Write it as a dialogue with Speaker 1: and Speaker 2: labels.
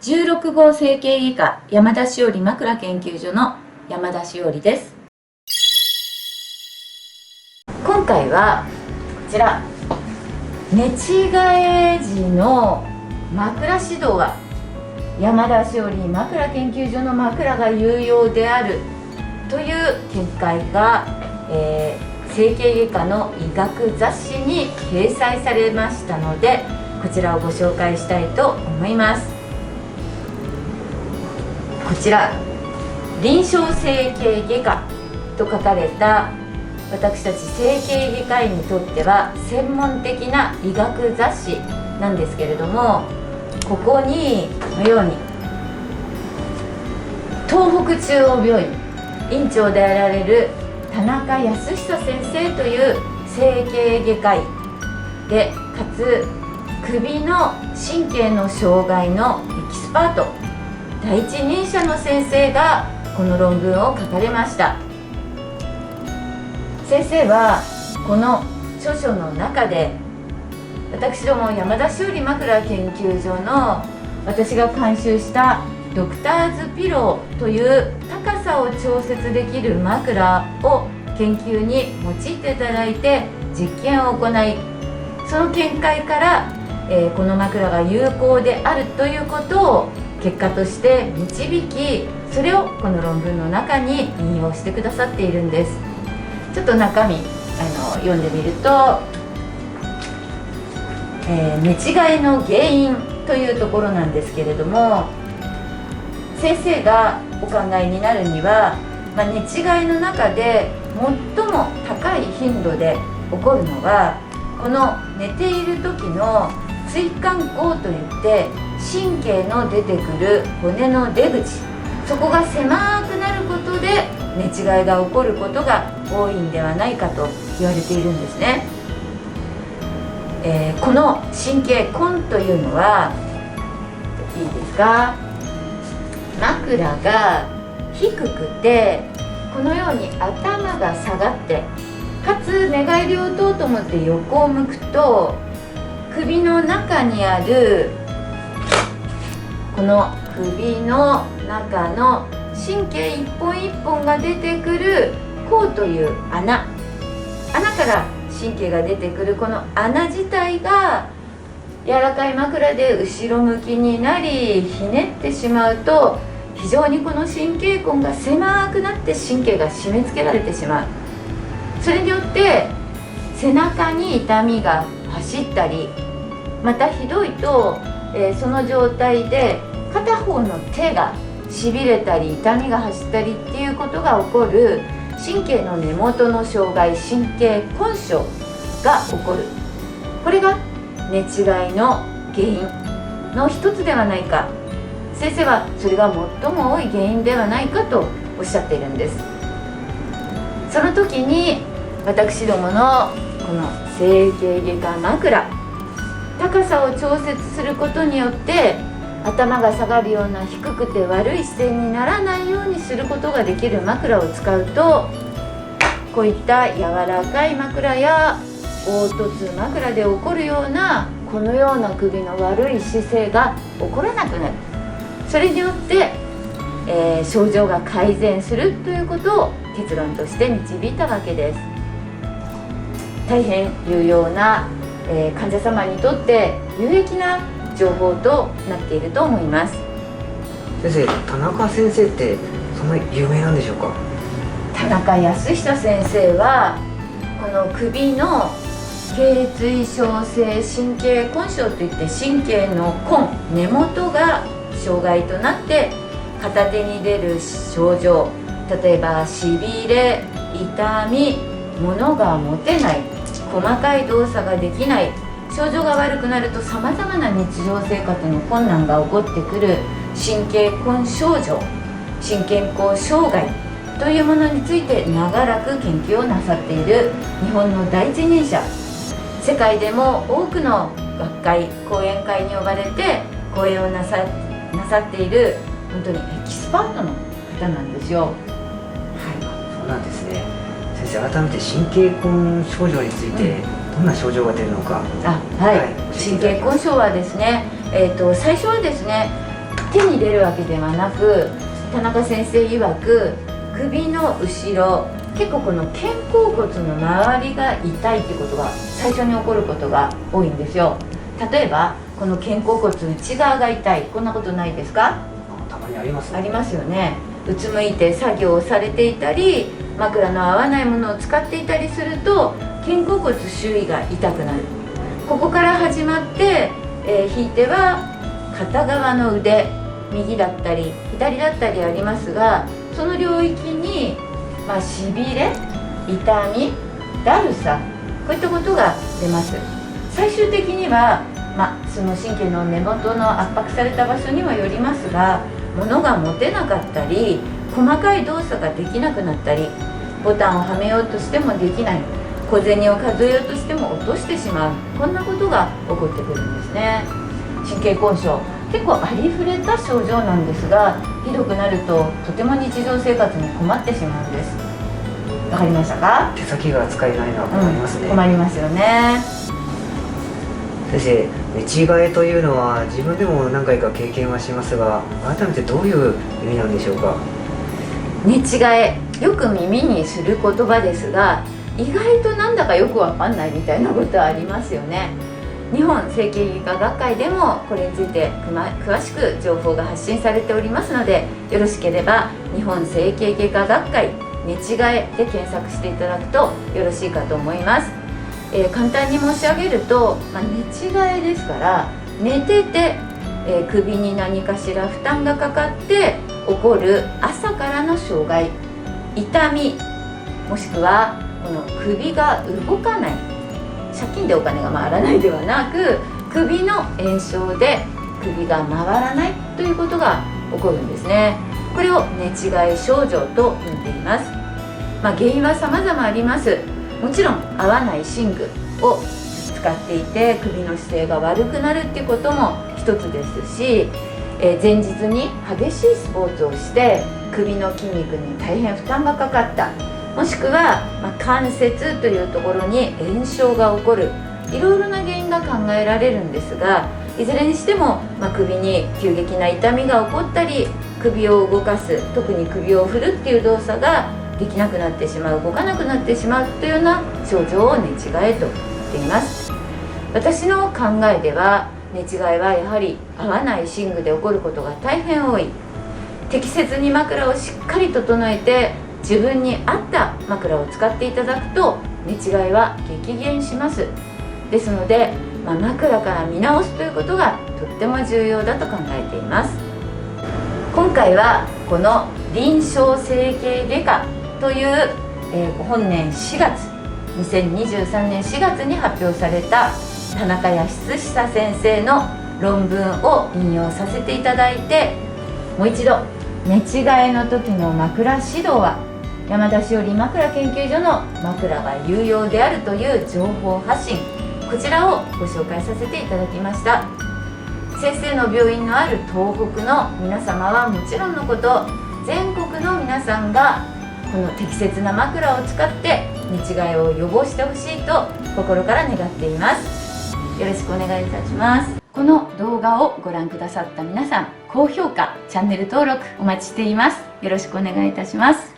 Speaker 1: 16号整形外科山田しおり枕研究所の山田しおりです。今回はこちら、寝違え時の枕指導は山田しおり枕研究所の枕が有用であるという見解が、整形外科の医学雑誌に掲載されましたので、こちらをご紹介したいと思います。こちら、臨床整形外科と書かれた、私たち整形外科医にとっては専門的な医学雑誌なんですけれども、ここにこのように東北中央病院院長であられる田中康久先生という整形外科医で、かつ首の神経の障害のエキスパート、第一人者の先生がこの論文を書かれました。先生はこの著書の中で、私ども山田しおり枕研究所の私が監修したドクターズピローという高さを調節できる枕を研究に用いていただいて実験を行い、その見解から、この枕が有効であるということを結果として導き、それをこの論文の中に引用してくださっているんです。ちょっと中身読んでみると、寝違いの原因というところなんですけれども、先生がお考えになるには、寝違いの中で最も高い頻度で起こるのは、この寝ている時の椎間孔といって神経の出てくる骨の出口、そこが狭くなることで寝違いが起こることが多いんではないかと言われているんですね。この神経根というのは、いいですか、枕が低くてこのように頭が下がって、かつ寝返りを打とうと思って横を向くと、首の中にあるこの首の中の神経一本一本が出てくる孔という穴から神経が出てくるこの穴自体が柔らかい枕で後ろ向きになりひねってしまうと、非常にこの神経根が狭くなって神経が締め付けられてしまう。それによって背中に痛みが走ったり、またひどいと、その状態で片方の手がしびれたり痛みが走ったりっていうことが起こる神経の根元の障害、神経根症が起こる。これが寝違いの原因の一つではないか、先生はそれが最も多い原因ではないかとおっしゃっているんです。その時に私どものこの整形外科枕、高さを調節することによって頭が下がるような低くて悪い姿勢にならないようにすることができる枕を使うと、こういった柔らかい枕や凹凸枕で起こるようなこのような首の悪い姿勢が起こらなくなる。それによって、症状が改善するということを結論として導いたわけです。大変有用な、患者様にとって有益な情報となっていると思います。
Speaker 2: 先生、田中先生ってそんな有名なんでしょうか？
Speaker 1: 田中康久先生はこの首の頚椎症性神経根症といって、神経の根、根元が障害となって片手に出る症状、例えばしびれ、痛み、物が持てない、細かい動作ができない、症状が悪くなるとさまざまな日常生活の困難が起こってくる神経根症状、神経根障害というものについて長らく研究をなさっている日本の第一人者、世界でも多くの学会、講演会に呼ばれて講演をなさっている本当にエキスパートの方なんですよ。
Speaker 2: そうなんですね。先生、改めて神経根症状について、どんな症状が出るのか。
Speaker 1: 神経根症はですね、最初はですね、手に出るわけではなく、田中先生曰く首の後ろ、結構この肩甲骨の周りが痛いってことが最初に起こることが多いんですよ。例えばこの肩甲骨内側が痛い、こんなことないですか？
Speaker 2: たまにありますね。
Speaker 1: ありますよね。うつむいて作業をされていたり、枕の合わないものを使っていたりすると肩甲骨周囲が痛くなる。ここから始まって、ひいては片側の腕、右だったり左だったりありますが、その領域に、しびれ、痛み、だるさ、こういったことが出ます。最終的には、その神経の根元の圧迫された場所にもよりますが、物が持てなかったり、細かい動作ができなくなったり、ボタンをはめようとしてもできない、小銭を数えようとしても落としてしまう、こんなことが起こってくるんですね。神経根症、結構ありふれた症状なんですが、ひどくなるととても日常生活に困ってしまうんです。わかりましたか？
Speaker 2: 手先が使えないのは困りますね。
Speaker 1: 困りますよね。
Speaker 2: 先生、寝違えというのは自分でも何回か経験はしますが、改めてどういう意味なんでしょうか？
Speaker 1: 寝違え、よく耳にする言葉ですが、意外となんだかよくわかんないみたいなことはありますよね。日本整形外科学会でもこれについて詳しく情報が発信されておりますので、よろしければ日本整形外科学会寝違えで検索していただくとよろしいかと思います。簡単に申し上げると、寝違えですから、寝てて、首に何かしら負担がかかって起こる朝からの障害、痛み、もしくはこの首が動かない、借金でお金が回らないではなく、首の炎症で首が回らないということが起こるんですね。これを寝違い症状と呼んでいます。原因は様々あります。もちろん合わない寝具を使っていて首の姿勢が悪くなるっていうことも一つですし、前日に激しいスポーツをして首の筋肉に大変負担がかかった、もしくは、関節というところに炎症が起こる、いろいろな原因が考えられるんですが、いずれにしても、首に急激な痛みが起こったり、首を動かす、特に首を振るっていう動作ができなくなってしまう、動かなくなってしまうというような症状を寝違えと言っています。私の考えでは、寝違いはやはり合わない寝具で起こることが大変多い。適切に枕をしっかり整えて自分に合った枕を使っていただくと寝違いは激減します。ですので、枕から見直すということがとっても重要だと考えています。今回はこの臨床整形外科という、本年4月2023年4月に発表された田中康久先生の論文を引用させていただいて、もう一度寝違えの時の枕指導は山田しおり枕研究所の枕が有用であるという情報発信、こちらをご紹介させていただきました。先生の病院のある東北の皆様はもちろんのこと、全国の皆さんがこの適切な枕を使って寝違いを予防してほしいと心から願っています。よろしくお願いいたします。この動画をご覧くださった皆さん、高評価、チャンネル登録お待ちしています。よろしくお願いいたします。